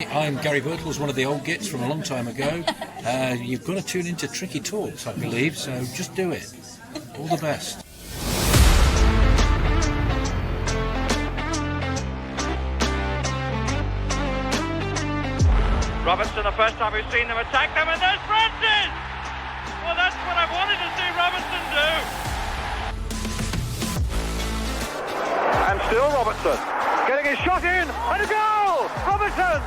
I'm Gary Birtles, one of the old gits from a long time ago. You've got to tune into Tricky Talks, I believe, so just do it. All the best. Robertson, the first time we've seen them attack them, and there's Francis! Well, that's what I wanted to see Robertson do. And still Robertson, getting his shot in, and a goal! Robertson!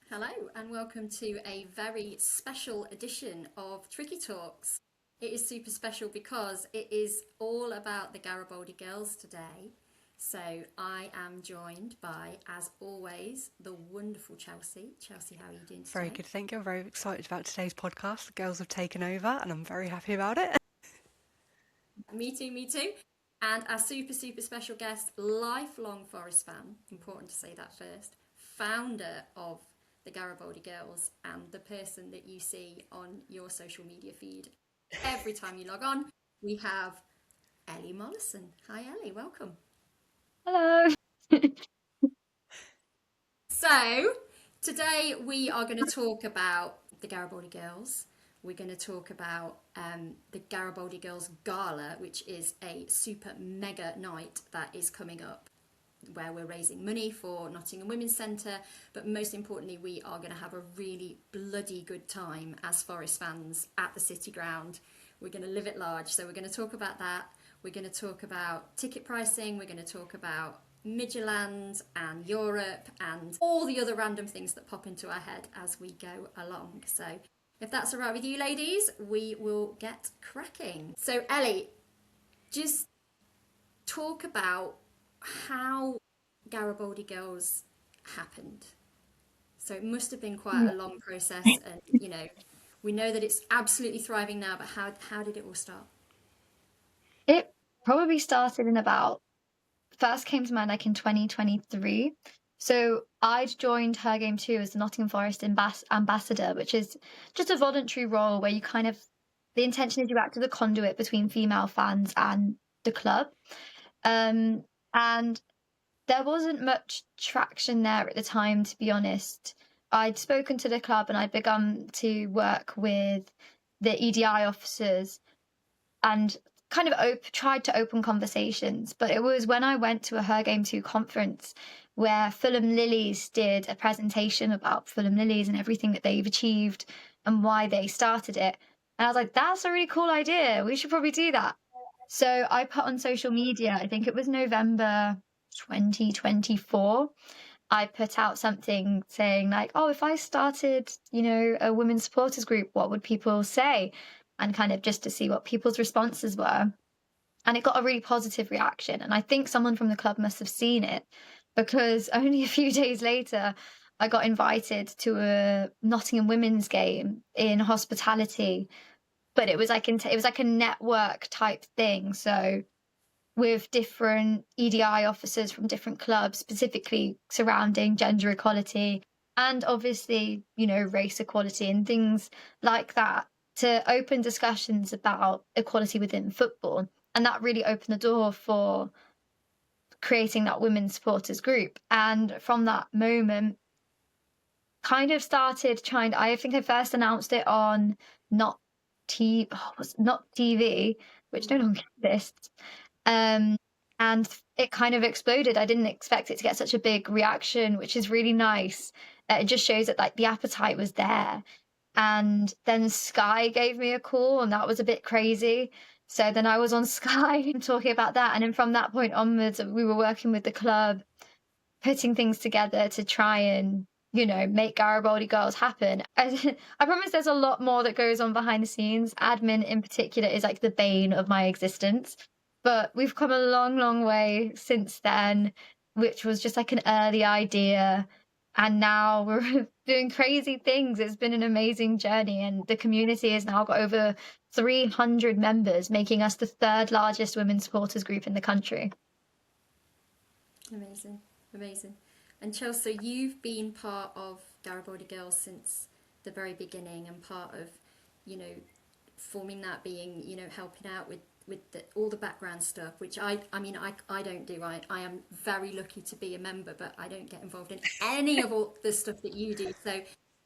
Hello and welcome to a very special edition of Tricky Talks. It is super special because it is all about the Garibaldi Girls today. So I am joined by, as always, the wonderful Chelsea. Chelsea, how are you doing today? Very good, thank you. I'm very excited about today's podcast. The girls have taken over and I'm very happy about it. Me too. And our super special guest, lifelong Forest fan, important to say that first, founder of the Garibaldi Girls and the person that you see on your social media feed every time you log on, we have Ellie Mollison. Hi Ellie, welcome. Hello. So today we are going to talk about the Garibaldi Girls. We're going to talk about the Garibaldi Girls Gala, which is a super mega night that is coming up, where we're raising money for Nottingham Women's Centre, but most importantly we are going to have a really bloody good time as Forest fans at the City Ground. We're going to live it large, so we're going to talk about that. We're going to talk about ticket pricing, we're going to talk about Midtjylland and Europe and all the other random things that pop into our head as we go along. So if that's all right with you ladies, we will get cracking. So Ellie, just talk about how Garibaldi Girls happened. So it must have been quite a long process, and you know, we know that it's absolutely thriving now, but how did it all start? It probably started first came to mind like in 2023. So I'd joined Her Game 2 as the Nottingham Forest ambassador, which is just a voluntary role where the intention is you act as a conduit between female fans and the club. And there wasn't much traction there at the time, to be honest. I'd spoken to the club and I'd begun to work with the EDI officers and kind of tried to open conversations. But it was when I went to a Her Game 2 conference where Fulham Lilies did a presentation about Fulham Lilies and everything that they've achieved and why they started it. And I was like, that's a really cool idea. We should probably do that. So I put on social media, I think it was November 2024, I put out something saying like, oh, if I started, a women's supporters group, what would people say? And kind of just to see what people's responses were. And it got a really positive reaction. And I think someone from the club must have seen it, because only a few days later, I got invited to a Nottingham women's game in hospitality. But it was like a network type thing. So with different EDI officers from different clubs, specifically surrounding gender equality and obviously, race equality and things like that, to open discussions about equality within football. And that really opened the door for creating that women's supporters group. And from that moment, kind of started I think I first announced it on Not TV, which no longer exists. And it kind of exploded. I didn't expect it to get such a big reaction, which is really nice. It just shows that like the appetite was there. And then Sky gave me a call, and that was a bit crazy. So then I was on Sky talking about that. And then from that point onwards, we were working with the club, putting things together to try and, make Garibaldi Girls happen. I promise there's a lot more that goes on behind the scenes. Admin in particular is like the bane of my existence. But we've come a long, long way since then, which was just like an early idea. And now we're doing crazy things. It's been an amazing journey. And the community has now got over 300 members, making us the third largest women's supporters group in the country. Amazing. And Chelsea, you've been part of Garibaldi Girls since the very beginning and part of, you know, forming that, being, you know, helping out with all the background stuff, which I mean, I don't do. I am very lucky to be a member, but I don't get involved in any of all the stuff that you do. So,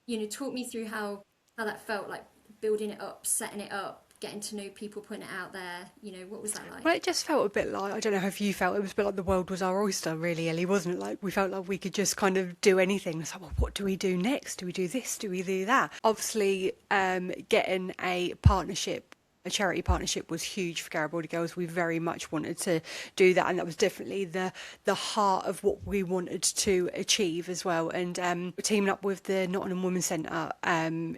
you know, talk me through how that felt, like building it up, setting it up, getting to know people, putting it out there. You know, what was that like? Well, it just felt a bit like, I don't know how you felt, it was a bit like the world was our oyster, really, Ellie, wasn't it? Like, we felt like we could just kind of do anything. It's like, well, what do we do next? Do we do this? Do we do that? Obviously, getting a partnership, a charity partnership, was huge for Garibaldi Girls. We very much wanted to do that, and that was definitely the heart of what we wanted to achieve as well. And teaming up with the Nottingham Women's Centre, and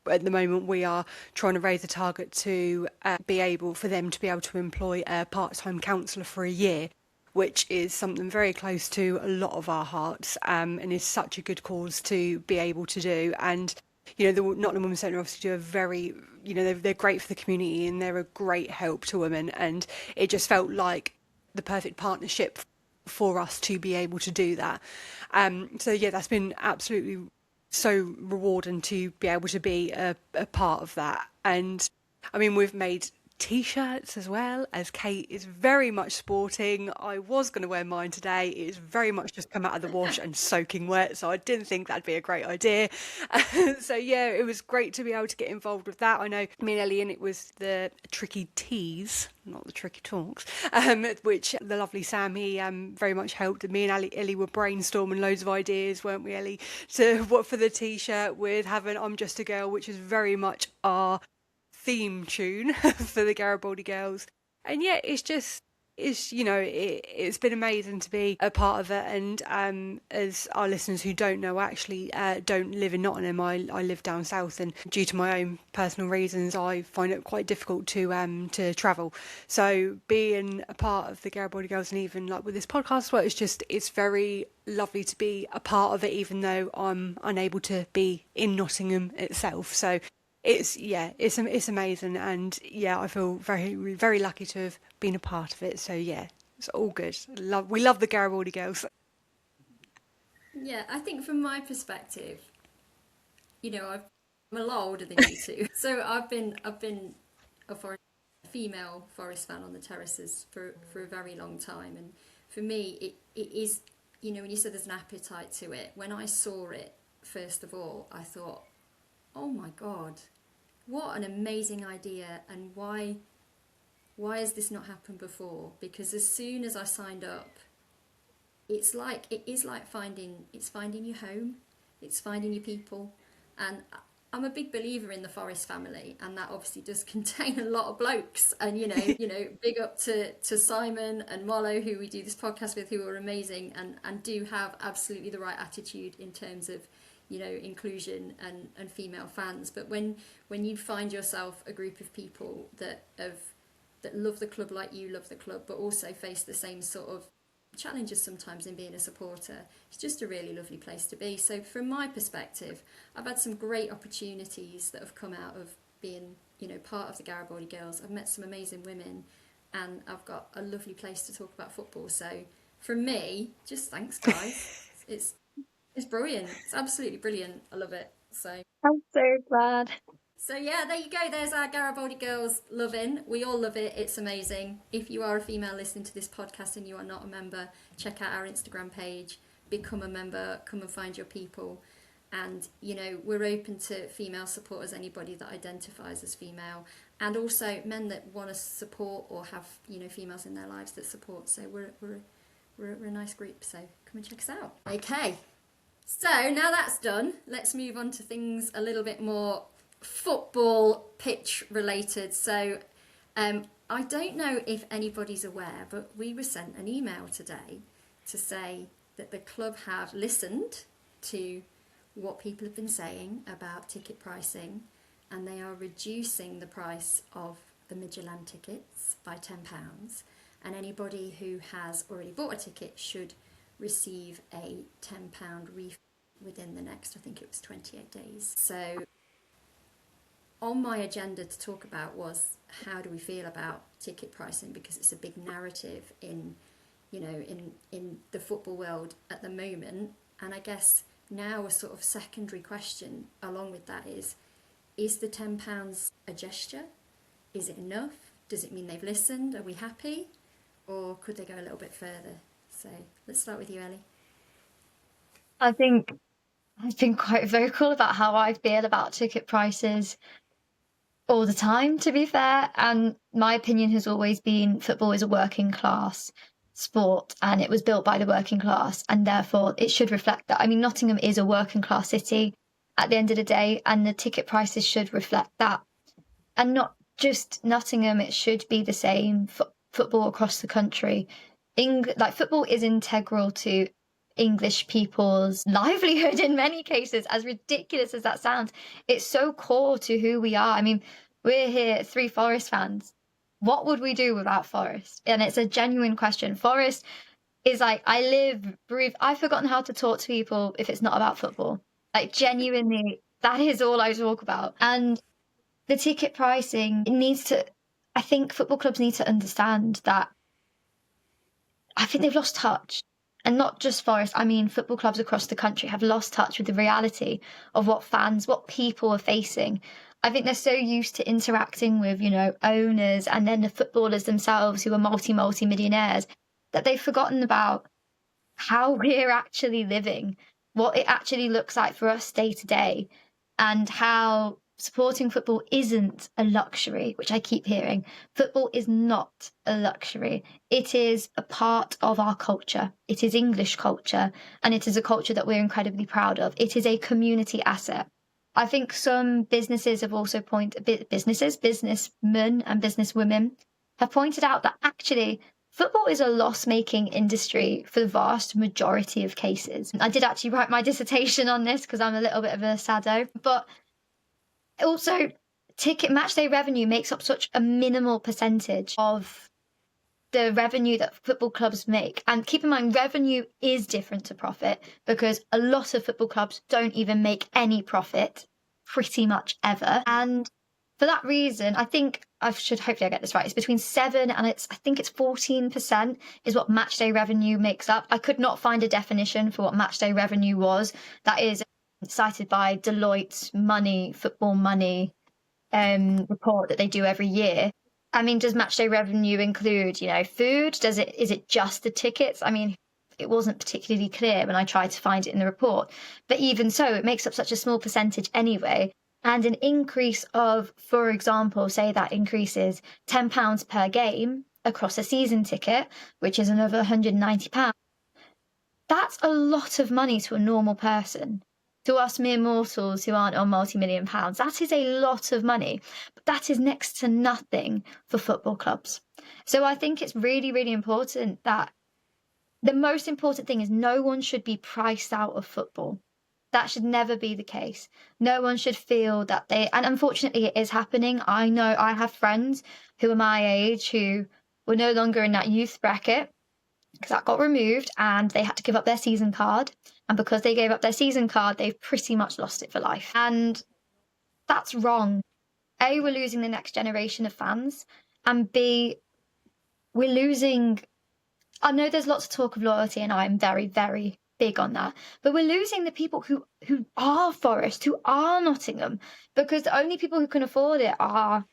at the moment we are trying to raise a target to be able for them to be able to employ a part-time counsellor for a year, which is something very close to a lot of our hearts, and is such a good cause to be able to do. And you know, the Nottingham Women's Centre obviously do a very, you know, they're great for the community and they're a great help to women, and it just felt like the perfect partnership for us to be able to do that. So yeah, that's been absolutely so rewarding to be able to be a part of that. And I mean, we've made t-shirts as well, as Kate is very much sporting. I was going to wear mine today. It is very much just come out of the wash and soaking wet, so I didn't think that'd be a great idea. So yeah, it was great to be able to get involved with that. I know me and Ellie, and it was the tricky teas, not the tricky talks, which the lovely Sam, he very much helped. Me and Ellie were brainstorming loads of ideas, weren't we, Ellie, to what for the t-shirt, with having I'm Just a Girl, which is very much our theme tune for the Garibaldi Girls. And yeah, it's you know, it's been amazing to be a part of it. And as our listeners who don't know, actually don't live in Nottingham, I live down south, and due to my own personal reasons I find it quite difficult to travel. So being a part of the Garibaldi Girls, and even like with this podcast, well, it's very lovely to be a part of it, even though I'm unable to be in Nottingham itself. So it's amazing, and yeah, I feel very, very lucky to have been a part of it. So yeah, it's all good. We love the Garibaldi Girls. Yeah, I think from my perspective, you know, I'm a lot older than you two, so I've been a female Forest fan on the terraces for a very long time, and for me, it is, you know, when you said there's an appetite to it, when I saw it first of all, I thought, oh my God, what an amazing idea, and why has this not happened before? Because as soon as I signed up, it is like finding your home, it's finding your people. And I'm a big believer in the Forest family, and that obviously does contain a lot of blokes. And you know, big up to Simon and Mollo, who we do this podcast with, who are amazing and do have absolutely the right attitude in terms of, you know, inclusion and female fans. But when you find yourself a group of people that love the club like you love the club, but also face the same sort of challenges sometimes in being a supporter, it's just a really lovely place to be. So from my perspective, I've had some great opportunities that have come out of being, you know, part of the Garibaldi Girls. I've met some amazing women, and I've got a lovely place to talk about football. So from me, just thanks, guys. It's brilliant. It's absolutely brilliant. I love it. So I'm so glad. So yeah, there you go. There's our Garibaldi Girls loving. We all love it. It's amazing. If you are a female listening to this podcast and you are not a member, check out our Instagram page. Become a member. Come and find your people. And, you know, we're open to female supporters, anybody that identifies as female, and also men that want to support or have, you know, females in their lives that support. So we're a nice group. So come and check us out. Okay. So now that's done, let's move on to things a little bit more football pitch related. So I don't know if anybody's aware, but we were sent an email today to say that the club have listened to what people have been saying about ticket pricing, and they are reducing the price of the Midtjylland tickets by £10, and anybody who has already bought a ticket should receive a £10 refund within the next, I think it was 28 days. So on my agenda to talk about was, how do we feel about ticket pricing, because it's a big narrative in, you know, in the football world at the moment. And I guess now a sort of secondary question along with that is the £10 a gesture? Is it enough? Does it mean they've listened? Are we happy? Or could they go a little bit further? So let's start with you, Ellie. I think I've been quite vocal about how I feel about ticket prices all the time, to be fair. And my opinion has always been football is a working class sport and it was built by the working class, and therefore it should reflect that. I mean, Nottingham is a working class city at the end of the day, and the ticket prices should reflect that. And not just Nottingham, it should be the same for football across the country. Like, football is integral to English people's livelihood in many cases, as ridiculous as that sounds. It's so core to who we are. I mean, we're here, 3 Forest fans. What would we do without Forest? And it's a genuine question. Forest is like, I live, breathe. I've forgotten how to talk to people if it's not about football. Like, genuinely, that is all I talk about. And the ticket pricing, I think football clubs need to understand that. I think they've lost touch. And not just Forest, I mean, football clubs across the country have lost touch with the reality of what people are facing. I think they're so used to interacting with, owners and then the footballers themselves who are multi-millionaires, that they've forgotten about how we're actually living, what it actually looks like for us day to day, and how supporting football isn't a luxury, which I keep hearing. Football is not a luxury. It is a part of our culture. It is English culture, and it is a culture that we're incredibly proud of. It is a community asset. I think some businesses have also businessmen and businesswomen have pointed out that actually football is a loss-making industry for the vast majority of cases. I did actually write my dissertation on this because I'm a little bit of a sado, but also, ticket matchday revenue makes up such a minimal percentage of the revenue that football clubs make. And keep in mind, revenue is different to profit, because a lot of football clubs don't even make any profit pretty much ever. And for that reason, I think hopefully I get this right. It's between 7 and I think it's 14% is what matchday revenue makes up. I could not find a definition for what matchday revenue was. That is cited by Deloitte's football money report that they do every year. I mean, does matchday revenue include, food? Is it just the tickets? I mean, it wasn't particularly clear when I tried to find it in the report. But even so, it makes up such a small percentage anyway. And an increase of, for example, say that increases £10 per game across a season ticket, which is another £190. That's a lot of money to a normal person. To us mere mortals who aren't on multi-million pounds, that is a lot of money, but that is next to nothing for football clubs. So I think it's really, really important that the most important thing is no one should be priced out of football. That should never be the case. No one should feel that and unfortunately it is happening. I know I have friends who are my age who were no longer in that youth bracket because that got removed and they had to give up their season card. And because they gave up their season card, they've pretty much lost it for life. And that's wrong. A, we're losing the next generation of fans. And B, we're losing... I know there's lots of talk of loyalty and I'm very, very big on that. But we're losing the people who are Forest, who are Nottingham. Because the only people who can afford it are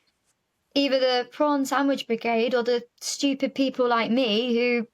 either the prawn sandwich brigade or the stupid people like me who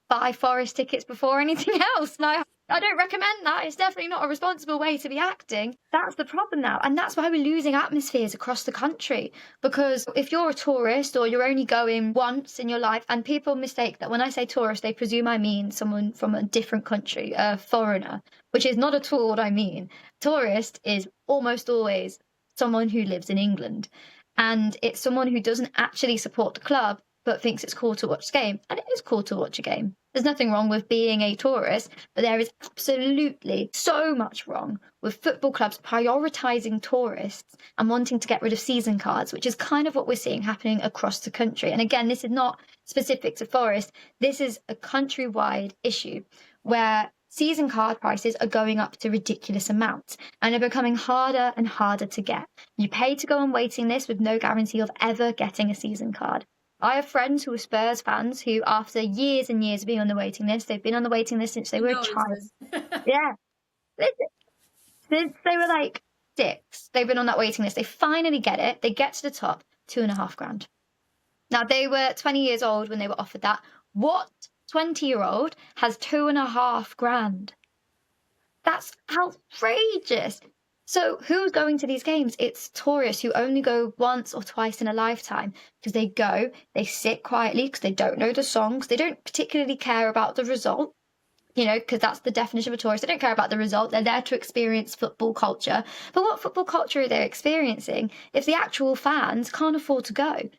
buy Forest tickets before anything else. And I don't recommend that. It's definitely not a responsible way to be acting. That's the problem now. And that's why we're losing atmospheres across the country. Because if you're a tourist or you're only going once in your life, and people mistake that when I say tourist, they presume I mean someone from a different country, a foreigner, which is not at all what I mean. Tourist is almost always someone who lives in England. And it's someone who doesn't actually support the club, but thinks it's cool to watch the game. And it is cool to watch a game. There's nothing wrong with being a tourist, but there is absolutely so much wrong with football clubs prioritising tourists and wanting to get rid of season cards, which is kind of what we're seeing happening across the country. And again, this is not specific to Forest. This is a countrywide issue where season card prices are going up to ridiculous amounts and are becoming harder and harder to get. You pay to go on waiting lists with no guarantee of ever getting a season card. I have friends who are Spurs fans who, after years and years of being on the waiting list, they've been on the waiting list since they were a child. Yeah. Since they were like 6, they've been on that waiting list. They finally get it. They get to the top, 2.5 grand. Now, they were 20 years old when they were offered that. What 20-year-old has 2.5 grand? That's outrageous. So who's going to these games? It's tourists who only go once or twice in a lifetime, because they go, they sit quietly because they don't know the songs. They don't particularly care about the result, because that's the definition of a tourist. They don't care about the result. They're there to experience football culture. But what football culture are they experiencing if the actual fans can't afford to go?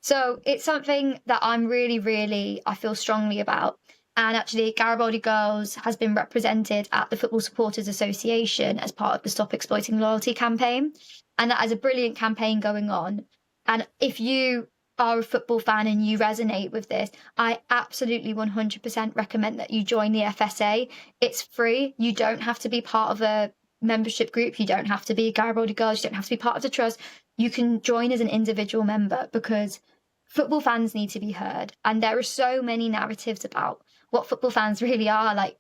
So it's something that I'm really, really, I feel strongly about. And actually, Garibaldi Girls has been represented at the Football Supporters Association as part of the Stop Exploiting Loyalty campaign. And that is a brilliant campaign going on. And if you are a football fan and you resonate with this, I absolutely 100% recommend that you join the FSA. It's free. You don't have to be part of a membership group. You don't have to be Garibaldi Girls. You don't have to be part of the trust. You can join as an individual member, because football fans need to be heard. And there are so many narratives about what football fans really are, like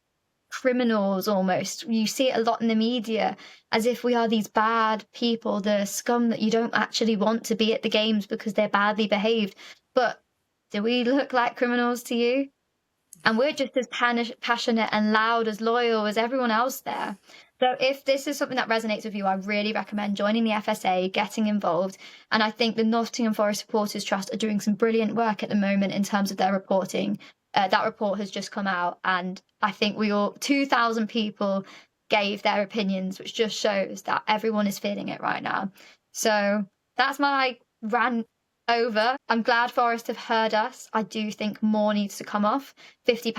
criminals almost. You see it a lot in the media, as if we are these bad people, the scum that you don't actually want to be at the games because they're badly behaved. But do we look like criminals to you? And we're just as passionate and loud, as loyal as everyone else there. So if this is something that resonates with you, I really recommend joining the FSA, getting involved. And I think the Nottingham Forest Supporters Trust are doing some brilliant work at the moment in terms of their reporting. That report has just come out, and I think 2,000 people gave their opinions, which just shows that everyone is feeling it right now. So that's my rant over. I'm glad Forest have heard us. I do think more needs to come off. £50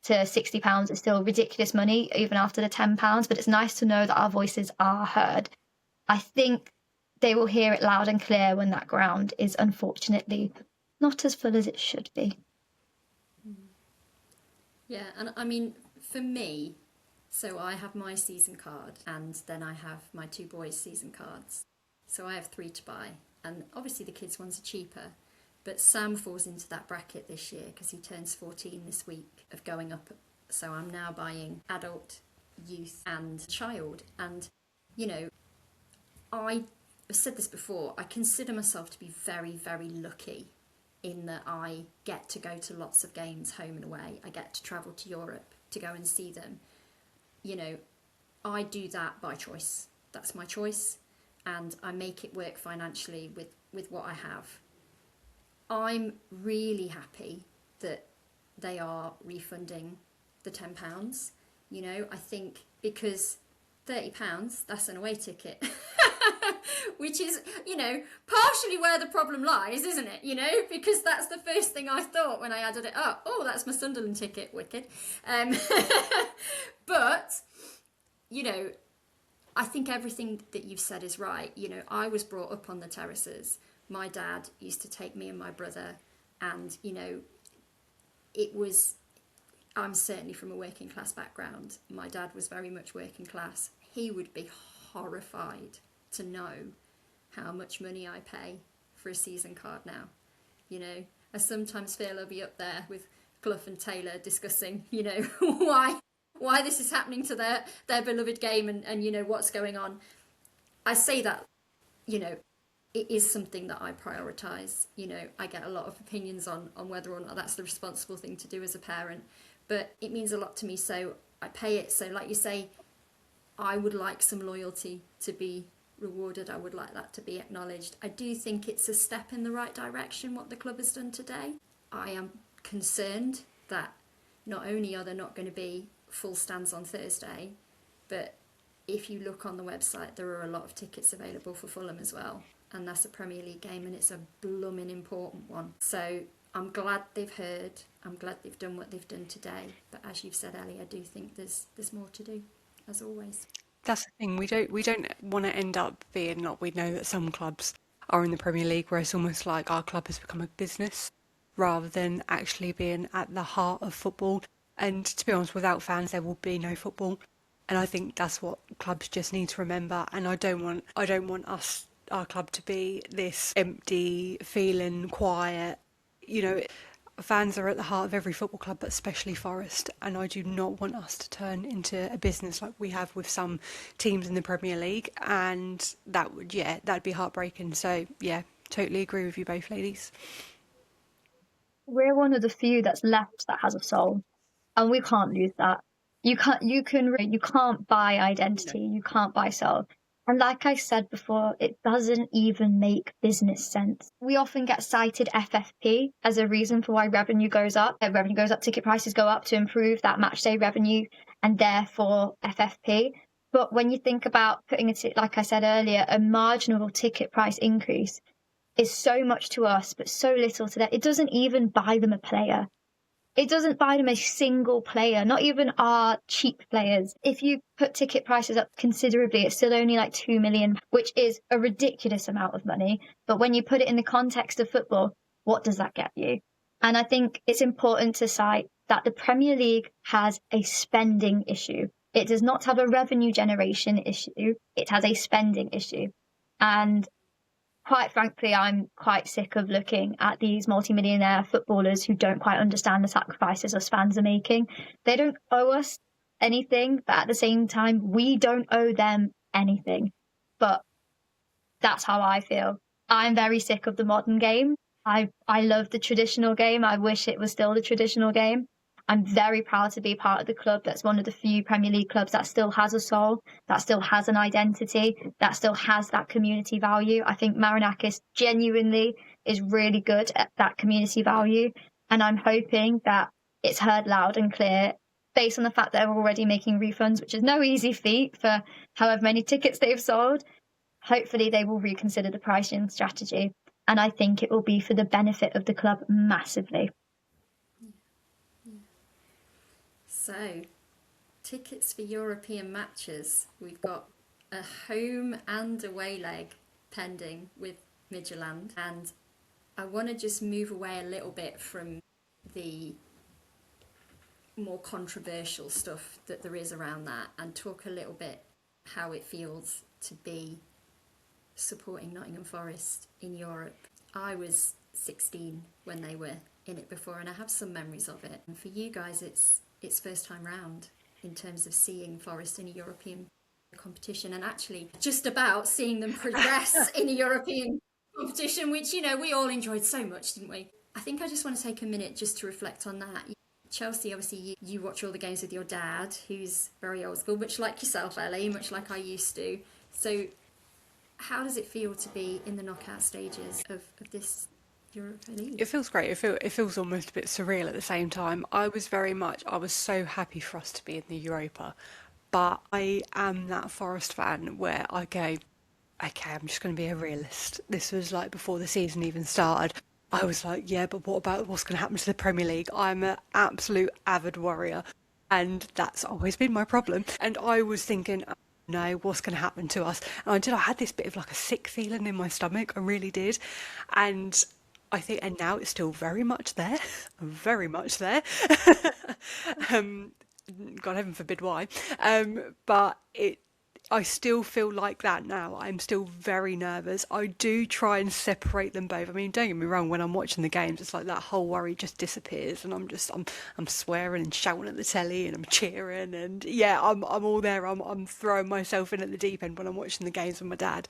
to £60 is still ridiculous money, even after the £10, but it's nice to know that our voices are heard. I think they will hear it loud and clear when that ground is unfortunately not as full as it should be. Yeah, and I mean, for me, so I have my season card, and then I have my 2 boys' season cards. So I have 3 to buy, and obviously the kids' ones are cheaper. But Sam falls into that bracket this year because he turns 14 this week, of going up. So I'm now buying adult, youth and child. And, I've said this before, I consider myself to be very, very lucky in that I get to go to lots of games home and away. I get to travel to Europe to go and see them. I do that by choice. That's my choice. And I make it work financially with what I have. I'm really happy that they are refunding the £10. I think because £30, that's an away ticket. Which is, partially where the problem lies, isn't it? Because that's the first thing I thought when I added it up. Oh, that's my Sunderland ticket, wicked. But, I think everything that you've said is right. I was brought up on the terraces. My dad used to take me and my brother, and, I'm certainly from a working class background. My dad was very much working class. He would be horrified to know how much money I pay for a season card now. I sometimes feel I'll be up there with Clough and Taylor discussing, why this is happening to their beloved game and what's going on. I say that, it is something that I prioritise. I get a lot of opinions on whether or not that's the responsible thing to do as a parent, but it means a lot to me, so I pay it. So like you say, I would like some loyalty to be rewarded. I would like that to be acknowledged. I do think it's a step in the right direction what the club has done today. I am concerned that not only are there not going to be full stands on Thursday, but if you look on the website, there are a lot of tickets available for Fulham as well, and that's a Premier League game, and it's a blooming important one. So I'm glad they've heard. I'm glad they've done what they've done today. But as you've said, Ellie, I do think there's more to do, as always. That's the thing. We don't want to end up being like, we know that some clubs are in the Premier League where it's almost like our club has become a business rather than actually being at the heart of football. And to be honest, without fans there will be no football. And I think that's what clubs just need to remember. And I don't want our club to be this empty, feeling quiet. fans are at the heart of every football club, but especially Forest, and I do not want us to turn into a business like we have with some teams in the Premier League, and that'd be heartbreaking. So yeah, totally agree with you both, ladies. We're one of the few that's left that has a soul, and we can't lose that. You can't buy identity, you can't buy soul. And like I said before, it doesn't even make business sense. We often get cited FFP as a reason for why revenue goes up. Revenue goes up, ticket prices go up to improve that match day revenue, and therefore FFP. But when you think about putting like I said earlier, a marginal ticket price increase is so much to us, but so little to them. It doesn't even buy them a player. It doesn't buy them a single player, not even our cheap players. If you put ticket prices up considerably, it's still only like 2 million, which is a ridiculous amount of money. But when you put it in the context of football, what does that get you? And I think it's important to cite that the Premier League has a spending issue. It does not have a revenue generation issue. It has a spending issue. And quite frankly, I'm quite sick of looking at these multimillionaire footballers who don't quite understand the sacrifices us fans are making. They don't owe us anything, but at the same time, we don't owe them anything. But that's how I feel. I'm very sick of the modern game. I love the traditional game. I wish it was still the traditional game. I'm very proud to be part of the club that's one of the few Premier League clubs that still has a soul, that still has an identity, that still has that community value. I think Marinakis genuinely is really good at that community value. And I'm hoping that it's heard loud and clear based on the fact that they're already making refunds, which is no easy feat for however many tickets they've sold. Hopefully they will reconsider the pricing strategy. And I think it will be for the benefit of the club massively. So, tickets for European matches. We've got a home and away leg pending with Midtjylland. And I want to just move away a little bit from the more controversial stuff that there is around that and talk a little bit how it feels to be supporting Nottingham Forest in Europe. I was 16 when they were in it before, and I have some memories of it. And for you guys, it's first time round in terms of seeing Forest in a European competition, and actually just about seeing them progress in a European competition, which, you know, we all enjoyed so much, didn't we? I think I just want to take a minute just to reflect on that. Chelsea, obviously, you watch all the games with your dad, who's very old school, much like yourself, Ellie, much like I used to. So how does it feel to be in the knockout stages of this Europa League? It feels great. It feels almost a bit surreal at the same time. I was so happy for us to be in the Europa, but I am that Forest fan where I go, okay, I'm just going to be a realist. This was like before the season even started. I was like, yeah, but what about what's going to happen to the Premier League? I'm an absolute avid Warrior, and that's always been my problem. And I was thinking, oh, no, what's going to happen to us? And I had this bit of like a sick feeling in my stomach. I really did. And I think, and now it's still very much there, very much there. God heaven forbid why. But I still feel like that now. I'm still very nervous. I do try and separate them both. I mean, don't get me wrong, when I'm watching the games, it's like that whole worry just disappears, and I'm swearing and shouting at the telly, and I'm cheering, and yeah, I'm all there. I'm throwing myself in at the deep end when I'm watching the games with my dad.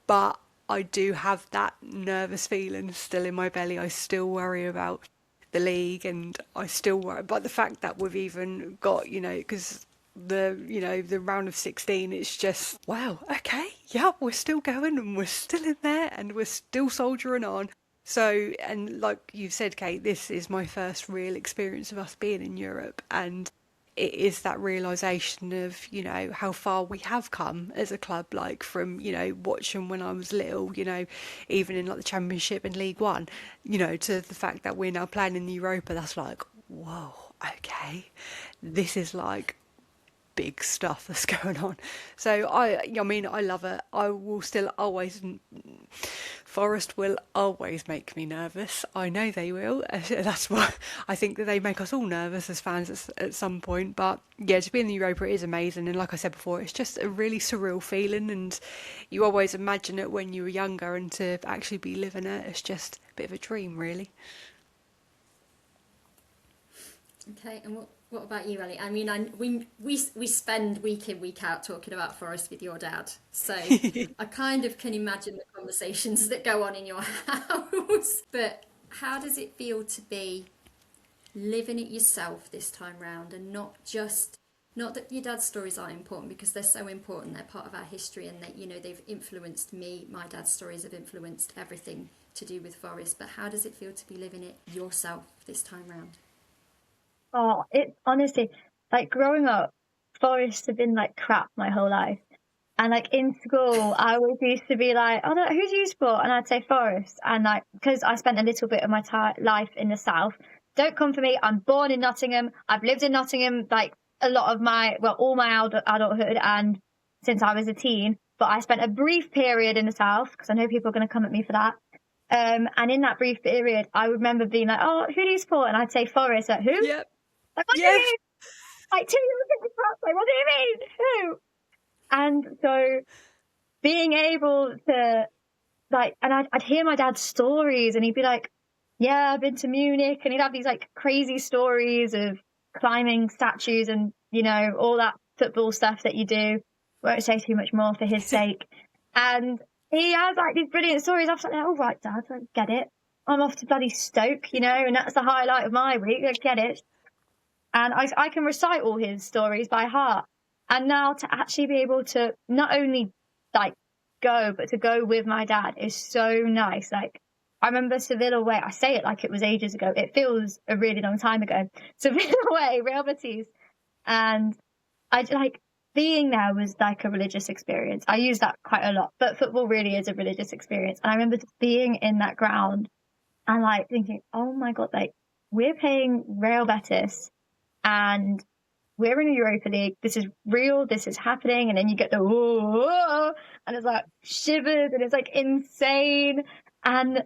But I do have that nervous feeling still in my belly. I still worry about the league, and I still worry about the fact that we've even got, because the round of 16, it's just, wow, okay, yeah, we're still going, and we're still in there, and we're still soldiering on. So, and like you said, Kate, this is my first real experience of us being in Europe, and it is that realisation of, how far we have come as a club, like from, watching when I was little, even in like the Championship and League One, to the fact that we're now playing in the Europa. That's like, whoa, okay, this is like big stuff that's going on. So I mean, I love it. I will still always, Forest will always make me nervous. I know they will. That's why I think that they make us all nervous as fans at some point. But yeah, to be in the Europa is amazing. And like I said before, it's just a really surreal feeling. And you always imagine it when you were younger, and to actually be living it, it's just a bit of a dream, really. Okay, and what about you, Ellie? I mean, we spend week in, week out talking about Forest with your dad, so I kind of can imagine the conversations that go on in your house. But how does it feel to be living it yourself this time round, and not that your dad's stories aren't important, because they're so important, they're part of our history, and that, you know, they've influenced me, my dad's stories have influenced everything to do with Forest, but how does it feel to be living it yourself this time round? Oh, it honestly, like growing up, forests have been like crap my whole life. And like in school, I always used to be like, oh, no, who do you support? And I'd say Forest. And like, because I spent a little bit of my life in the south, don't come for me. I'm born in Nottingham. I've lived in Nottingham like a lot of all my adulthood and since I was a teen. But I spent a brief period in the south, because I know people are going to come at me for that. And in that brief period, I remember being like, oh, who do you support? And I'd say Forest. Like, who? Yep. Like, what do you mean? Like, 2 years in the south. Like, what do you mean? Who? And so being able to like, and I'd hear my dad's stories, and he'd be like, yeah, I've been to Munich, and he'd have these like crazy stories of climbing statues and, you know, all that football stuff that you do. Won't say too much more for his sake. And he has like these brilliant stories. I was like, oh, right, Dad, I get it. I'm off to bloody Stoke, you know, and that's the highlight of my week. I get it. And I can recite all his stories by heart. And now to actually be able to not only like go, but to go with my dad is so nice. Like, I remember Seville away. I say it like it was ages ago. It feels a really long time ago. Seville away, Real Betis. And I like being there was like a religious experience. I use that quite a lot, but football really is a religious experience. And I remember just being in that ground and like thinking, oh my God, like we're playing Real Betis and we're in a Europa League. This is real. This is happening. And then you get the whoa, and it's like shivers, and it's like insane. And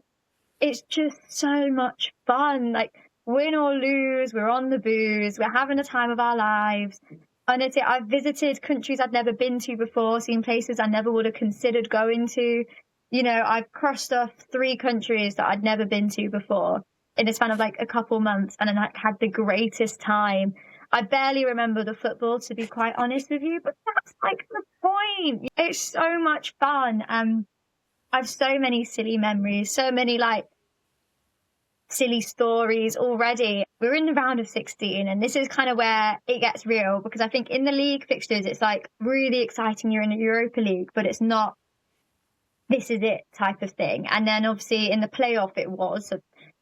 it's just so much fun. Like, win or lose, we're on the booze. We're having the time of our lives. Honestly, I've visited countries I'd never been to before, seen places I never would have considered going to. You know, I've crossed off 3 countries that I'd never been to before in the span of like a couple months, and then I had the greatest time. I barely remember the football, to be quite honest with you, but that's like the point. It's so much fun. I have so many silly memories, so many like silly stories already. We're in the round of 16, and this is kind of where it gets real, because I think in the league fixtures, it's like really exciting. You're in the Europa League, but it's not this is it type of thing. And then obviously in the playoff it was. So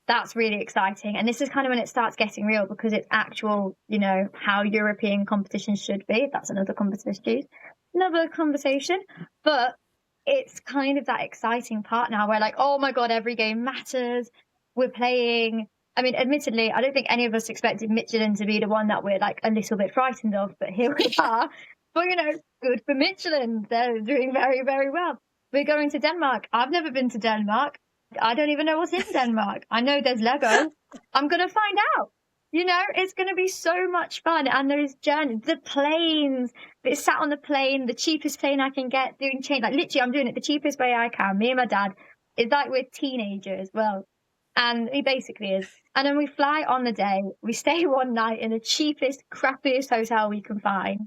that's really exciting. And this is kind of when it starts getting real, because it's actual, you know, how European competitions should be. That's another conversation. But it's kind of that exciting part now where like, oh my God, every game matters. We're playing. I mean, admittedly, I don't think any of us expected Midtjylland to be the one that we're like a little bit frightened of, but here we are. But, you know, good for Midtjylland. They're doing very, very well. We're going to Denmark. I've never been to Denmark. I don't even know what's in Denmark. I know there's Lego. I'm going to find out. You know, it's going to be so much fun. And those journeys, the planes, it's sat on the plane, the cheapest plane I can get, doing change. Like, literally, I'm doing it the cheapest way I can. Me and my dad. It's like we're teenagers. Well, and he basically is. And then we fly on the day. We stay one night in the cheapest, crappiest hotel we can find.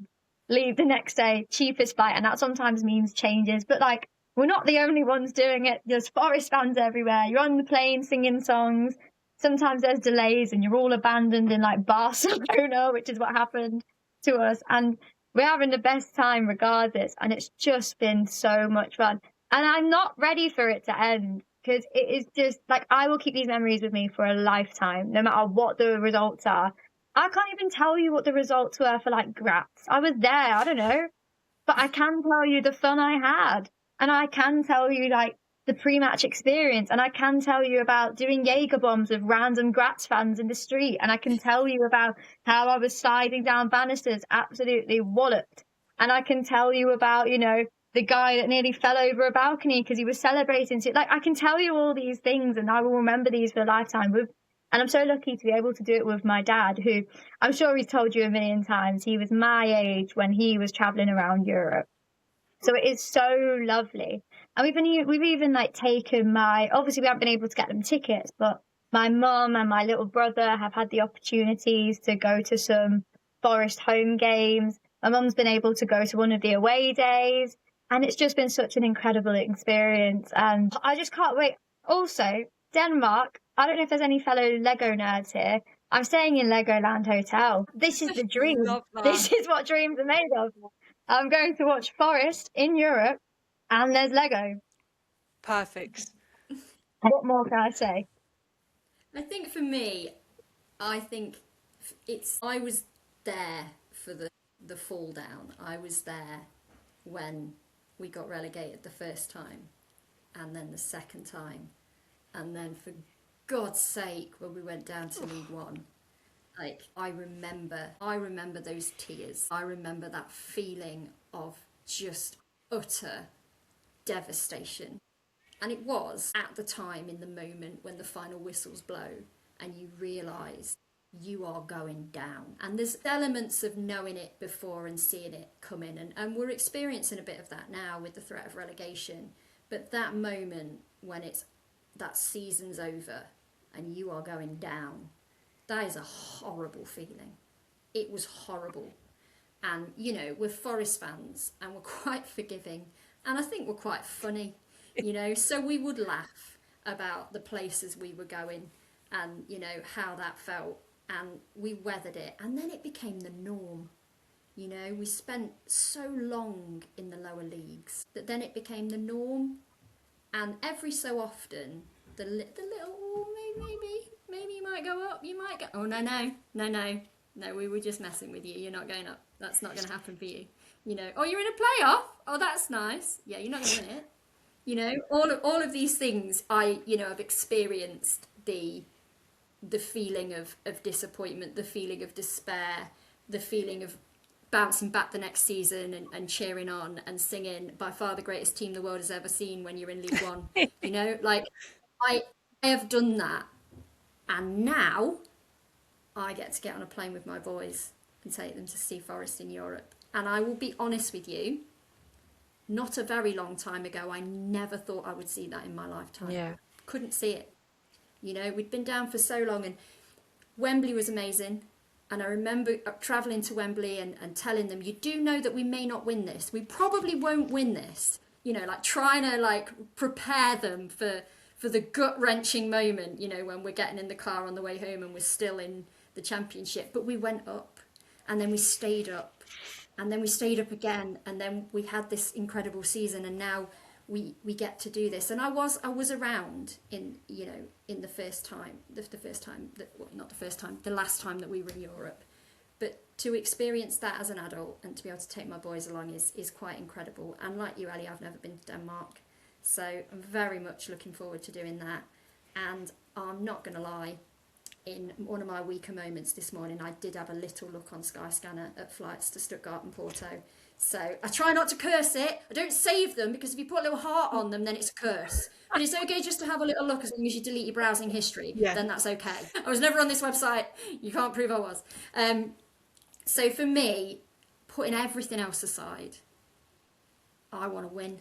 Leave the next day, cheapest flight. And that sometimes means changes. But like, we're not the only ones doing it. There's Forest fans everywhere. You're on the plane singing songs. Sometimes there's delays and you're all abandoned in like Barcelona, which is what happened to us. And we're having the best time regardless. And it's just been so much fun. And I'm not ready for it to end, because it is just like, I will keep these memories with me for a lifetime, no matter what the results are. I can't even tell you what the results were for like Graz. I was there, I don't know. But I can tell you the fun I had. And I can tell you like the pre-match experience. And I can tell you about doing Jaeger bombs with random Graz fans in the street. And I can tell you about how I was sliding down banisters, absolutely walloped. And I can tell you about, you know, the guy that nearly fell over a balcony because he was celebrating. So, like, I can tell you all these things, and I will remember these for a lifetime. And I'm so lucky to be able to do it with my dad, who I'm sure he's told you a million times. He was my age when he was traveling around Europe. So it is so lovely. And we've even like taken obviously we haven't been able to get them tickets, but My mum and my little brother have had the opportunities to go to some Forest home games. My mum's been able to go to one of the away days, and it's just been such an incredible experience. And I just can't wait. Also, Denmark, I don't know if there's any fellow Lego nerds here. I'm staying in Legoland Hotel. This is the dream. Love that. This is what dreams are made of. I'm going to watch Forest in Europe, and there's Lego. Perfect. What more can I say? I think for me, I think I was there for the fall down. I was there when we got relegated the first time, and then the second time, and then for God's sake when we went down to League One. Like, I remember those tears. I remember that feeling of just utter devastation. And it was at the time, in the moment when the final whistles blow and you realise you are going down. And there's elements of knowing it before and seeing it come in. And we're experiencing a bit of that now with the threat of relegation. But that moment when that season's over and you are going down, that is a horrible feeling. It was horrible. And, you know, we're Forest fans and we're quite forgiving. And I think we're quite funny, you know. So we would laugh about the places we were going and, you know, how that felt. And we weathered it. And then it became the norm. You know, we spent so long in the lower leagues that then it became the norm. And every so often, the little, oh, maybe you might go up, you might go, oh, no, we were just messing with you, you're not going up, that's not going to happen for you. You know, oh, you're in a playoff, oh, that's nice, yeah, you're not going to win it. You know, all of these things, have experienced the feeling of disappointment, the feeling of despair, the feeling of bouncing back the next season and cheering on and singing by far the greatest team the world has ever seen when you're in League One. You know, like I have done that, and now I get to get on a plane with my boys and take them to see Forest in Europe. And I will be honest with you, not a very long time ago, I never thought I would see that in my lifetime. Yeah. Couldn't see it. You know, we'd been down for so long, and Wembley was amazing. And I remember travelling to Wembley and telling them, you do know that we may not win this. We probably won't win this. You know, like trying to like prepare them for the gut-wrenching moment, you know, when we're getting in the car on the way home and we're still in the Championship. But we went up, and then we stayed up, and then we stayed up again, and then we had this incredible season, and now we get to do this. And I was around in the first time, the last time that we were in Europe. But to experience that as an adult and to be able to take my boys along is quite incredible. And like you, Ellie, I've never been to Denmark, so I'm very much looking forward to doing that. And I'm not going to lie, in one of my weaker moments this morning, I did have a little look on Skyscanner at flights to Stuttgart and Porto. So I try not to curse it. I don't save them, because if you put a little heart on them, then it's a curse. But it's okay just to have a little look, as long as you delete your browsing history, then that's okay. I was never on this website. You can't prove I was. So for me, putting everything else aside, I want to win.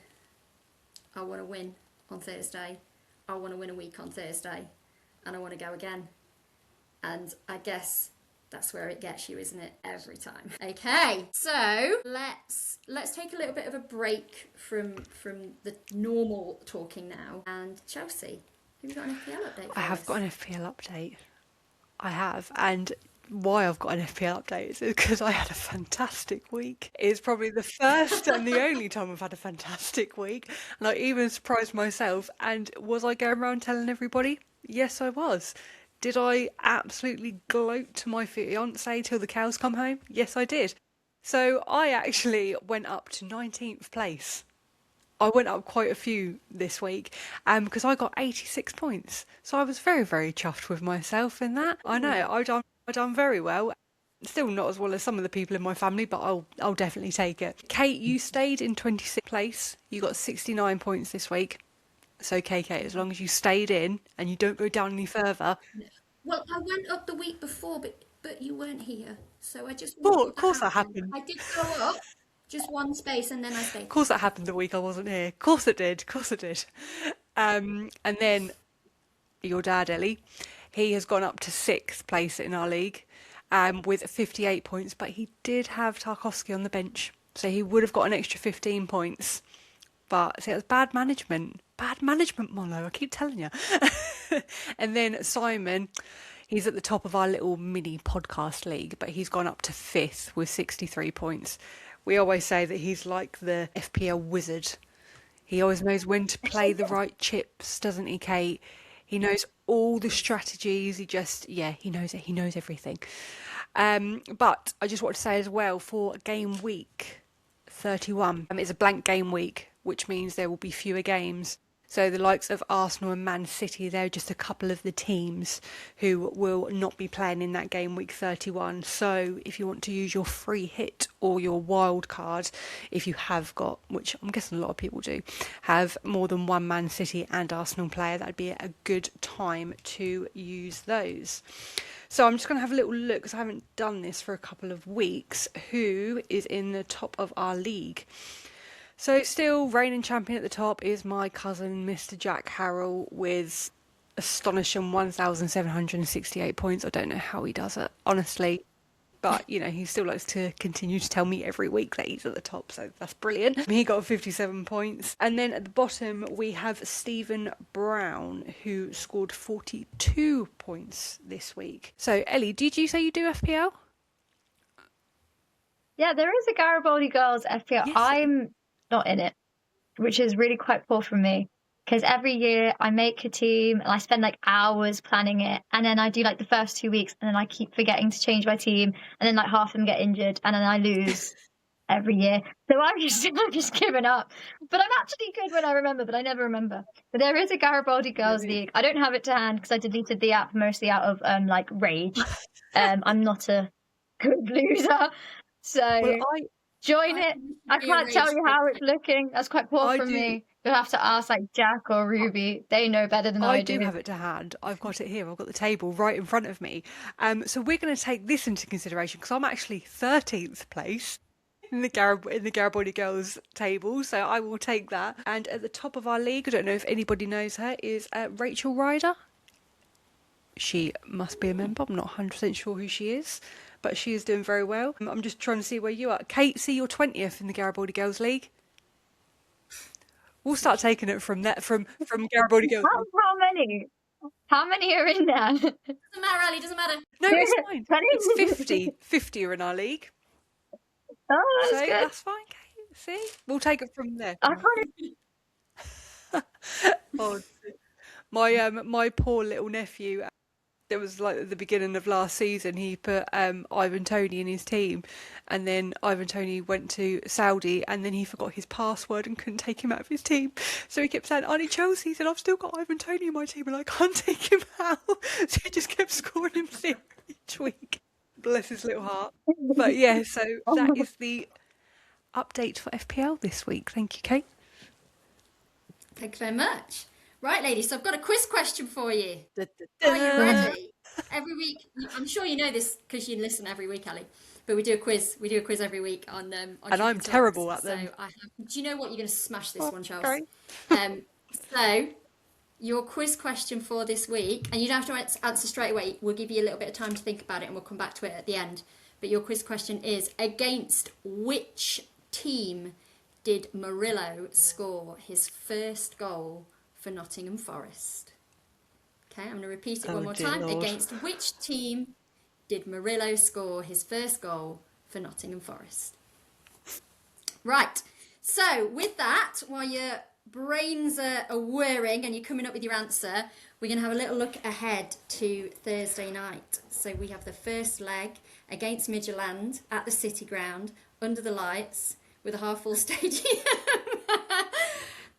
I want to win on Thursday. I want to win a week on Thursday. And I want to go again. And I guess that's where it gets you, isn't it? Every time. Okay, so let's take a little bit of a break from the normal talking now. And Chelsea, have you got an FPL update for I have us? got an FPL update. I have, and why I've got an FPL update is because I had a fantastic week. It's probably the first and the only time I've had a fantastic week, and I even surprised myself. And was I going around telling everybody? Yes, I was. Did I absolutely gloat to my fiancé till the cows come home? Yes, I did. So I actually went up to 19th place. I went up quite a few this week because I got 86 points. So I was very, very chuffed with myself in that. I know, I done very well. Still not as well as some of the people in my family, but I'll definitely take it. Kate, you stayed in 26th place. You got 69 points this week. So KK, as long as you stayed in and you don't go down any further. Well, I went up the week before, but you weren't here, so I just. Of course that happened. I did go up just one space, and then I stayed. Of course that happened the week I wasn't here. Of course it did. Of course it did. And then your dad, Ellie, He has gone up to 6th place in our league with 58 points, but he did have Tarkowski on the bench, so he would have got an extra 15 points. But see, it was bad management. Bad management, Molo, I keep telling you. And then Simon, he's at the top of our little mini podcast league, but he's gone up to 5th with 63 points. We always say that he's like the FPL wizard. He always knows when to play the right chips, doesn't he, Kate? He knows all the strategies. He knows it. He knows everything. But I just want to say as well, for game week 31, it's a blank game week, which means there will be fewer games. So the likes of Arsenal and Man City, they're just a couple of the teams who will not be playing in that game week 31. So if you want to use your free hit or your wild card, if you have got, which I'm guessing a lot of people do, have more than one Man City and Arsenal player, that'd be a good time to use those. So I'm just going to have a little look, because I haven't done this for a couple of weeks, who is in the top of our league. So still reigning champion at the top is my cousin, Mr. Jack Harrell, with astonishing 1,768 points. I don't know how he does it, honestly. But, he still likes to continue to tell me every week that he's at the top, so that's brilliant. He got 57 points. And then at the bottom, we have Stephen Brown, who scored 42 points this week. So, Ellie, did you say you do FPL? Yeah, there is a Garibaldi Girls FPL. Yes. I'm not in it, which is really quite poor from me, because every year I make a team and I spend like hours planning it, and then I do like the first 2 weeks, and then I keep forgetting to change my team, and then like half of them get injured, and then I lose every year. So I've just given up. But I'm actually good when I remember, but I never remember. But there is a Garibaldi Girls League. I don't have it to hand because I deleted the app mostly out of like rage. I'm not a good loser, so join it. I can't tell you how it's looking. That's quite poor from me. You'll have to ask like Jack or Ruby. They know better than I do. I do have it to hand. I've got it here. I've got the table right in front of me. So we're going to take this into consideration, because I'm actually 13th place in the Garibaldi Girls table, so I will take that. And at the top of our league, I don't know if anybody knows her, is Rachel Ryder. She must be a member. I'm not 100% sure who she is, but she is doing very well. I'm just trying to see where you are. Kate, see, you're 20th in the Garibaldi Girls League. We'll start taking it from Garibaldi Girls. How many? How many are in there? Doesn't matter, Ali, doesn't matter. No, it's fine. It's 50. 50 are in our league. Oh, that's good. That's fine, Kate. See? We'll take it from there. I can't... Oh, my poor little nephew, it was like at the beginning of last season, he put Ivan Toney in his team, and then Ivan Toney went to Saudi, and then he forgot his password and couldn't take him out of his team. So he kept saying, I need Chelsea, he said, I've still got Ivan Toney in my team and I can't take him out. So he just kept scoring him 0 each week. Bless his little heart. But yeah, so that is the update for FPL this week. Thank you, Kate. Thank you very much. Right, ladies, so I've got a quiz question for you. Are you ready? Every week, I'm sure you know this because you listen every week, Ali. But we do a quiz. We do a quiz every week on and I'm terrible at them. So do you know what? You're going to smash this one, Chels. Okay. So your quiz question for this week, and you don't have to answer straight away. We'll give you a little bit of time to think about it, and we'll come back to it at the end. But your quiz question is: against which team did Murillo score his first goal for Nottingham Forest? Okay, I'm going to repeat it one more time. Lord. Against which team did Murillo score his first goal for Nottingham Forest? Right, so with that, while your brains are whirring and you're coming up with your answer, we're going to have a little look ahead to Thursday night. So we have the first leg against Midtjylland at the City Ground, under the lights, with a half-full stadium.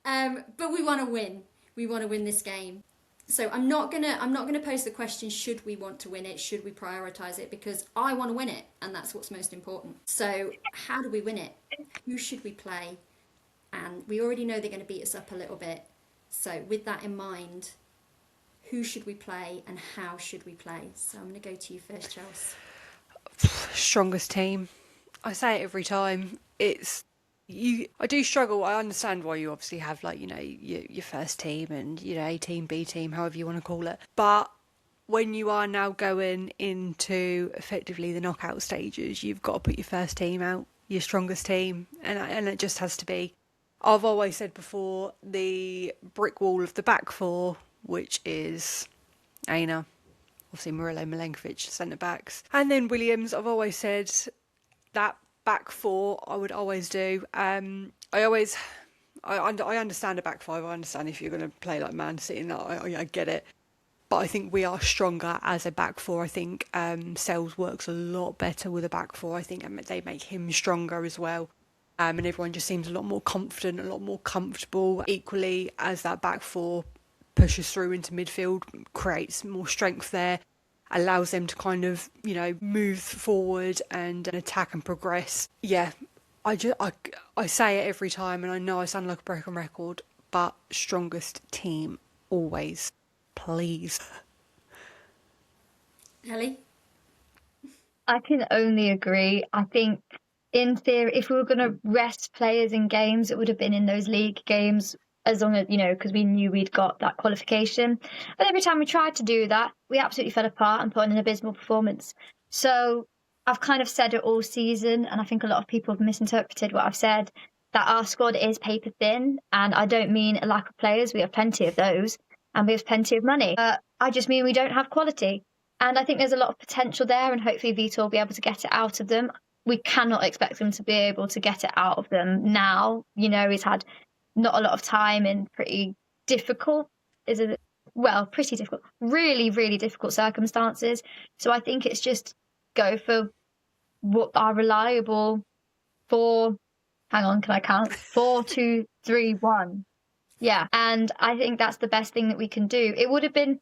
But we want to win. We want to win this game. So I'm not gonna pose the question, should we want to win it? Should we prioritise it? Because I want to win it, and that's what's most important. So how do we win it? Who should we play? And we already know they're going to beat us up a little bit. So with that in mind, who should we play and how should we play? So I'm going to go to you first, Chels. Strongest team. I say it every time. I do struggle. I understand why you obviously have, like, you know, your first team and, you know, A team, B team, however you want to call it. But when you are now going into effectively the knockout stages, you've got to put your first team out, your strongest team, and it just has to be. I've always said before, the brick wall of the back four, which is Aina, obviously Murillo, Milenkovic, centre backs, and then Williams. I've always said that back four I would always do. I understand a back five. I understand if you're going to play like Man City, and I get it. But I think we are stronger as a back four. I think Sells works a lot better with a back four. I think they make him stronger as well. And everyone just seems a lot more confident, a lot more comfortable. Equally, as that back four pushes through into midfield, creates more strength there, allows them to kind of, move forward and attack and progress. Yeah, I say it every time, and I know I sound like a broken record, but strongest team always, please. Ellie? I can only agree. I think, in theory, if we were going to rest players in games, it would have been in those league games, as long as, because we knew we'd got that qualification. But every time we tried to do that, we absolutely fell apart and put in an abysmal performance. So I've kind of said it all season, and I think a lot of people have misinterpreted what I've said, that our squad is paper thin, and I don't mean a lack of players. We have plenty of those, and we have plenty of money. I just mean we don't have quality. And I think there's a lot of potential there, and hopefully Vitor will be able to get it out of them. We cannot expect him to be able to get it out of them now. He's had not a lot of time in pretty difficult, really, really difficult circumstances. So I think it's just go for what are reliable 4, hang on, can I count? 4, 2, 3, 1. Yeah. And I think that's the best thing that we can do. It would have been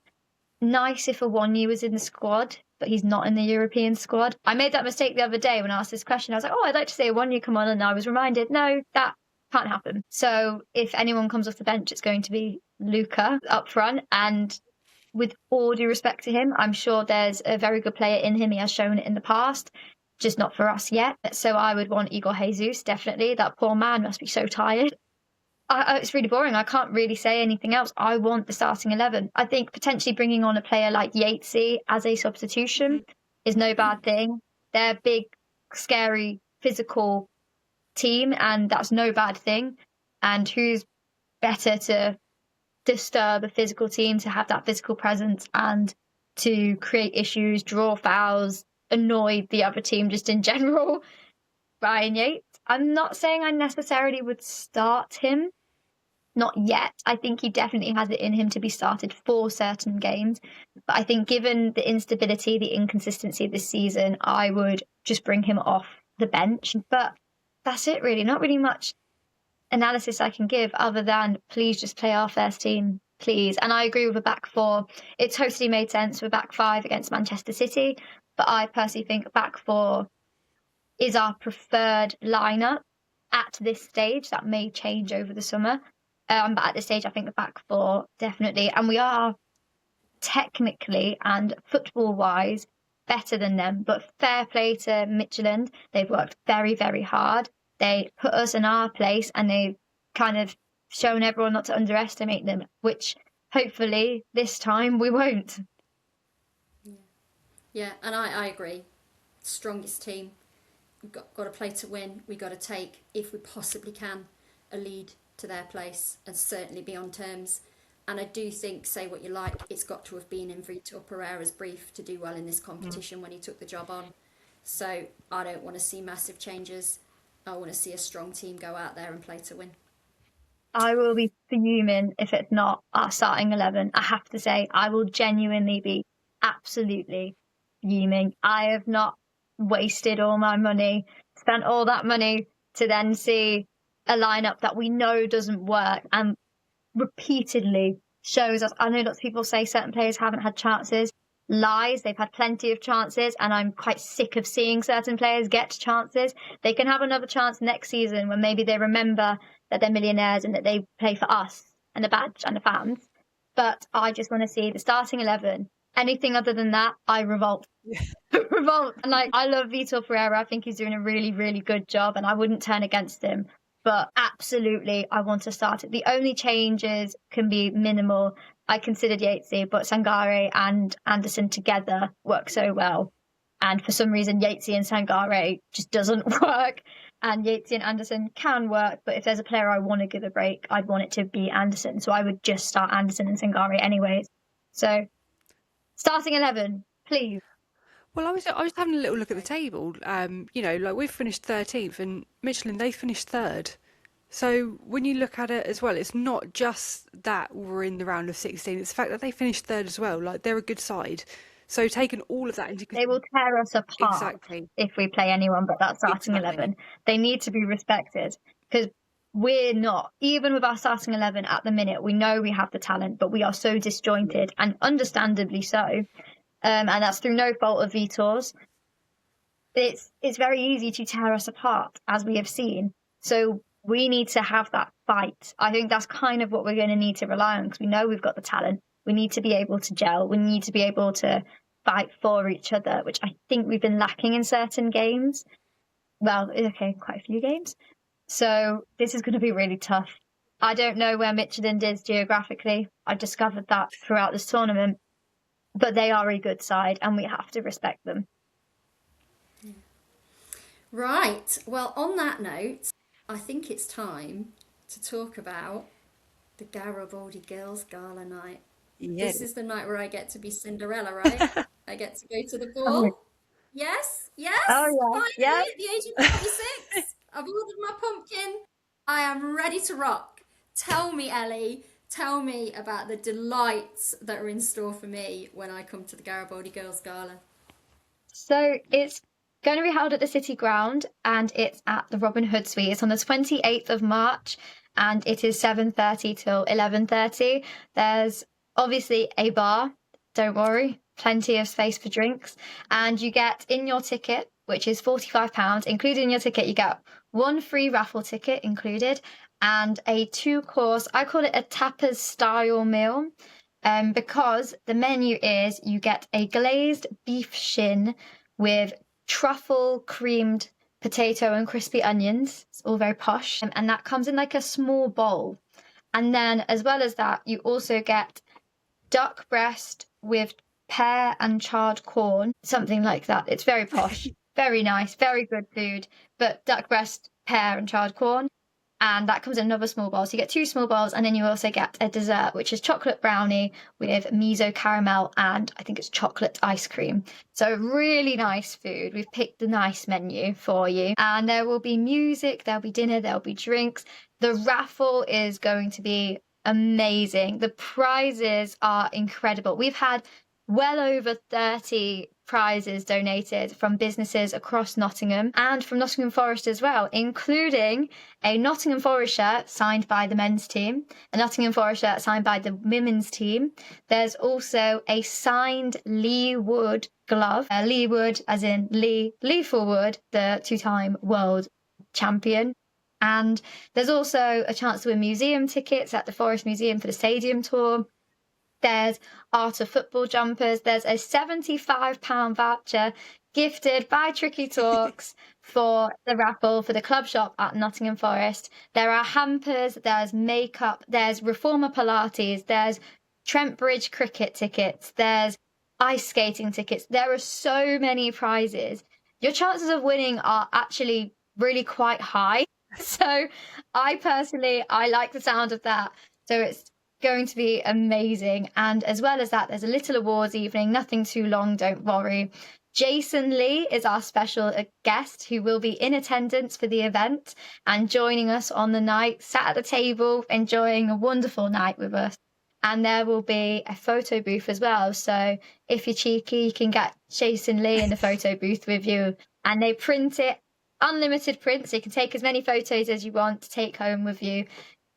nice if Awonyi was in the squad, but he's not in the European squad. I made that mistake the other day when I asked this question. I was like, I'd like to see Awonyi come on, and I was reminded, no, that can't happen. So if anyone comes off the bench, it's going to be Luca up front. And with all due respect to him, I'm sure there's a very good player in him. He has shown it in the past, just not for us yet. So I would want Igor Jesus, definitely. That poor man must be so tired. It's really boring. I can't really say anything else. I want the starting 11. I think potentially bringing on a player like Yatesy as a substitution is no bad thing. They're a big, scary, physical team, and that's no bad thing. And who's better to disturb a physical team, to have that physical presence and to create issues, draw fouls, annoy the other team just in general? Ryan Yates. I'm not saying I necessarily would start him. Not yet. I think he definitely has it in him to be started for certain games. But I think given the instability, the inconsistency of this season, I would just bring him off the bench. But that's it, really. Not really much analysis I can give other than please just play our first team, please. And I agree with a back four. It totally made sense for back five against Manchester City. But I personally think back four is our preferred lineup at this stage. That may change over the summer. But at this stage, I think the back four, definitely. And we are technically and football-wise better than them. But fair play to Midtjylland. They've worked very, very hard. They put us in our place, and they've kind of shown everyone not to underestimate them, which hopefully this time we won't. Yeah, and I agree. Strongest team. We've got to play to win. We've got to take, if we possibly can, a lead to their place and certainly be on terms. And I do think, say what you like, it's got to have been in Vitor Pereira's brief to do well in this competition when he took the job on. So I don't want to see massive changes. I want to see a strong team go out there and play to win. I will be fuming if it's not our starting 11. I have to say, I will genuinely be absolutely fuming. I have not wasted all my money, spent all that money to then see a lineup that we know doesn't work and repeatedly shows us. I know lots of people say certain players haven't had chances. Lies. They've had plenty of chances, and I'm quite sick of seeing certain players get chances. They can have another chance next season when maybe they remember that they're millionaires and that they play for us and the badge and the fans. But I just want to see the starting 11. Anything other than that, I revolt. Revolt. And I love Vitor Pereira. I think he's doing a really, really good job, and I wouldn't turn against him. but absolutely I want to start it. The only changes can be minimal. I considered Yatesy, but Sangare and Anderson together work so well. And for some reason, Yatesy and Sangare just doesn't work. And Yatesy and Anderson can work, but if there's a player I want to give a break, I'd want it to be Anderson. So I would just start Anderson and Sangare anyways. So starting 11, please. Well, I was having a little look at the table. Like we've finished 13th, and Midtjylland, they finished 3rd. So when you look at it as well, it's not just that we're in the round of 16. It's the fact that they finished 3rd as well. Like, they're a good side. So taking all of that into They will tear us apart Exactly. if we play anyone but that starting Exactly. 11. They need to be respected because we're not. Even with our starting 11 at the minute, we know we have the talent, but we are so disjointed, and understandably so. And that's through no fault of Vitor's. It's very easy to tear us apart, as we have seen. So we need to have that fight. I think that's kind of what we're going to need to rely on, because we know we've got the talent. We need to be able to gel. We need to be able to fight for each other, which I think we've been lacking in certain games. Well, okay, quite a few games. So this is going to be really tough. I don't know where Midtjylland is geographically. I discovered that throughout this tournament. But they are a good side, and we have to respect them. Right. Well, on that note, I think it's time to talk about the Garibaldi Girls Gala night. Yes. This is the night where I get to be Cinderella, right? I get to go to the ball. Yes, yes. Oh, yeah. Finally, Yeah. at the age of 26, I've ordered my pumpkin. I am ready to rock. Tell me, Ellie, tell me about the delights that are in store for me when I come to the Garibaldi Girls Gala. So it's going to be held at the City Ground, and it's at the Robin Hood Suite. It's on the 28th of March, and it is 7:30 till 11:30. There's obviously a bar, don't worry, plenty of space for drinks. And you get in your ticket, which is £45, included in your ticket, you get one free raffle ticket included, and a 2-course, I call it a tapas style meal, because the menu is you get a glazed beef shin with truffle creamed potato and crispy onions. It's all very posh, and that comes in like a small bowl. And then as well as that, you also get duck breast with pear and charred corn, something like that. It's very posh, very nice, very good food, but duck breast, pear and charred corn. And that comes in another small bowl. So you get 2 small bowls, and then you also get a dessert, which is chocolate brownie with miso caramel and I think it's chocolate ice cream. So really nice food. We've picked the nice menu for you. And there will be music, there'll be dinner, there'll be drinks. The raffle is going to be amazing. The prizes are incredible. We've had well over 30 prizes donated from businesses across Nottingham and from Nottingham Forest as well, including a Nottingham Forest shirt signed by the men's team, a Nottingham Forest shirt signed by the women's team. There's also a signed Lee Wood glove. Lee Wood as in Lee Wood, the 2-time world champion. And there's also a chance to win museum tickets at the Forest Museum for the stadium tour. There's Art of Football jumpers. There's a £75 voucher gifted by Tricky Talks for the raffle for the club shop at Nottingham Forest. There are hampers, there's makeup, there's Reformer Pilates, there's Trent Bridge cricket tickets, there's ice skating tickets. There are so many prizes. Your chances of winning are actually really quite high. So I like the sound of that. So it's going to be amazing. And as well as that, there's a little awards evening, nothing too long, don't worry. Jason Lee is our special guest who will be in attendance for the event and joining us on the night, sat at the table, enjoying a wonderful night with us. And there will be a photo booth as well. So if you're cheeky, you can get Jason Lee in the photo booth with you. And they print it, unlimited print, so you can take as many photos as you want to take home with you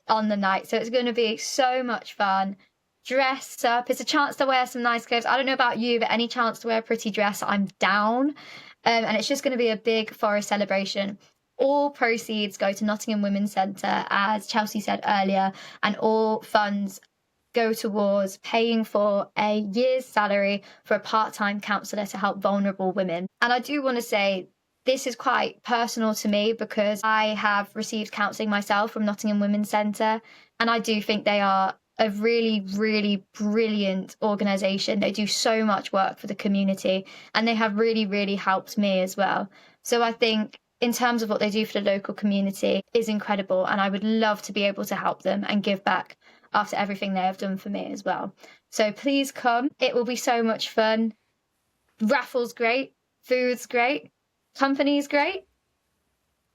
on the night. So it's going to be so much fun. Dress up. It's a chance to wear some nice clothes. I don't know about you, but any chance to wear a pretty dress, I'm down. And it's just going to be a big Forest celebration. All proceeds go to Nottingham Women's Centre, as Chelsea said earlier, and all funds go towards paying for a year's salary for a part-time counsellor to help vulnerable women. And I do want to say this is quite personal to me because I have received counselling myself from Nottingham Women's Centre, and I do think they are a really, really brilliant organisation. They do so much work for the community, and they have really, really helped me as well. So I think in terms of what they do for the local community is incredible, and I would love to be able to help them and give back after everything they have done for me as well. So please come. It will be so much fun. Raffle's great, food's great, company's great,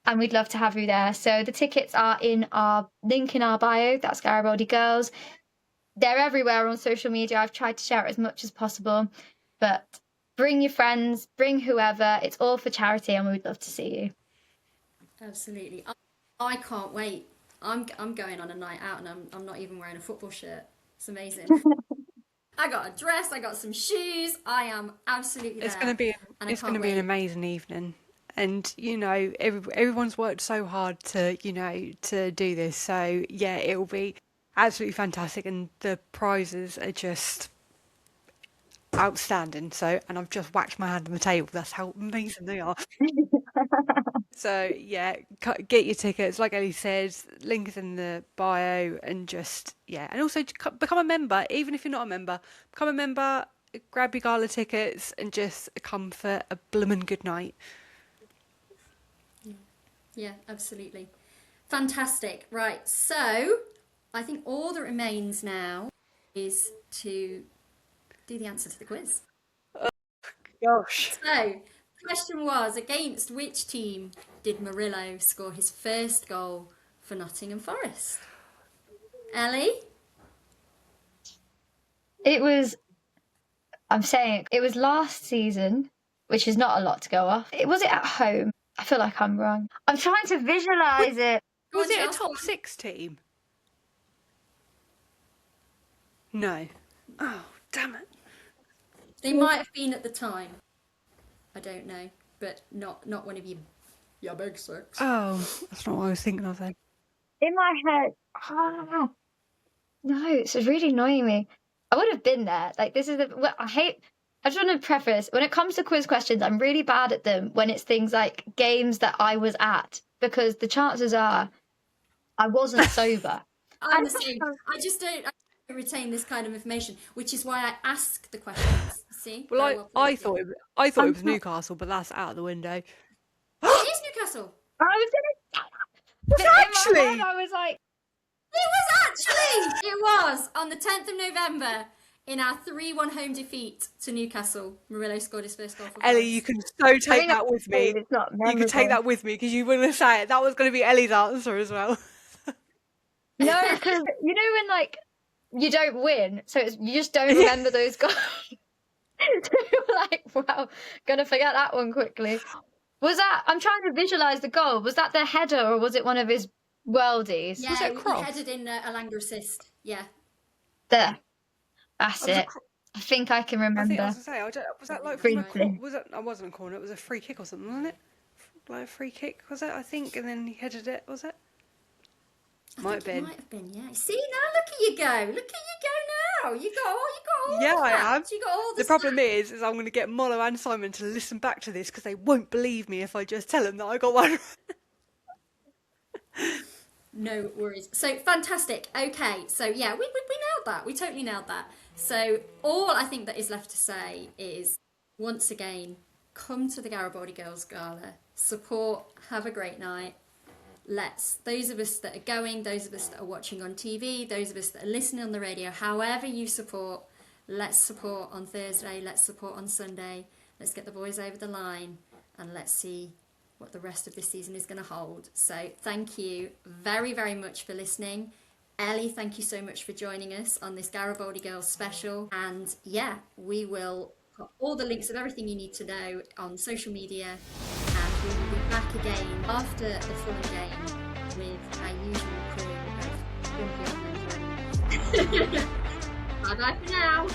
and we'd love to have you there. So the tickets are in our link in our bio. That's Garibaldi Girls. They're everywhere on social media. I've tried to share it as much as possible, but bring your friends, bring whoever. It's all for charity, and we'd love to see you. Absolutely. I can't wait. I'm going on a night out, and I'm not even wearing a football shirt. It's amazing. I got a dress, I got some shoes. I am absolutely there. It's going to be an amazing evening. And, you know, everyone's worked so hard to, you know, to do this. So, yeah, it will be absolutely fantastic. And the prizes are just outstanding. So, and I've just whacked my hand on the table. That's how amazing they are. So, yeah, get your tickets. Like Ellie said, link is in the bio, and just, yeah. And also become a member. Even if you're not a member, become a member, grab your gala tickets, and just come for a bloomin' good night. Yeah, absolutely. Fantastic. Right, so I think all that remains now is to do the answer to the quiz. Oh, gosh. So, question was, against which team did Murillo score his first goal for Nottingham Forest? Ellie? It was last season, which is not a lot to go off. Was it at home? I feel like I'm wrong. I'm trying to visualise it. Was it a top 6 team? No. Oh, damn it. They might have been at the time. I don't know, but not one of your big six. Oh, that's not what I was thinking of then. In my head, no, it's really annoying me. I would have been there. Like, this is I just want to preface, when it comes to quiz questions, I'm really bad at them when it's things like games that I was at, because the chances are I wasn't sober. I'm the same. I don't retain this kind of information, which is why I ask the questions. See? Well, I thought it was Newcastle, but that's out of the window. It is Newcastle. I was Was it actually? In my head, I was like, It was on the 10th of November in our 3-1 home defeat to Newcastle. Murillo scored his first goal for Ellie, Forest. you can so take that with me. It's not You can take that with me because you were going to say it. That was going to be Ellie's answer as well. No, because you know when like you don't win, so you just don't remember those goals. So you're like, wow, gonna forget that one quickly. Was that? I'm trying to visualize the goal. Was that the header or was it one of his worldies? Yeah, Was it a cross? he headed in a Langer assist. Yeah. There. That's it. I think I can remember. I was going to say, was that like Briefly. I wasn't a corner. It was a free kick or something, wasn't it? Like a free kick, was it? I think, and then he headed it. Was it? Might have been, yeah. See, now look at you go. Look at you go now. You got all Yeah, the I facts. am. You got all the The problem stats. is I'm going to get Mollo and Simon to listen back to this because they won't believe me if I just tell them that I got one. No worries. So fantastic. Okay, so yeah, we nailed that. We totally nailed that. So all I think that is left to say is, once again, come to the Garibaldi Girls Gala, support, have a great night. Those of us that are going, those of us that are watching on TV, those of us that are listening on the radio, however you support, let's support on Thursday, let's support on Sunday, let's get the boys over the line, and let's see what the rest of this season is going to hold. So thank you very, very much for listening. Ellie, thank you so much for joining us on this Garibaldi Girls special. And yeah, we will put all the links of everything you need to know on social media, and we will be back again after the Fulham game with our usual crew of Grumpy and Bye bye for now.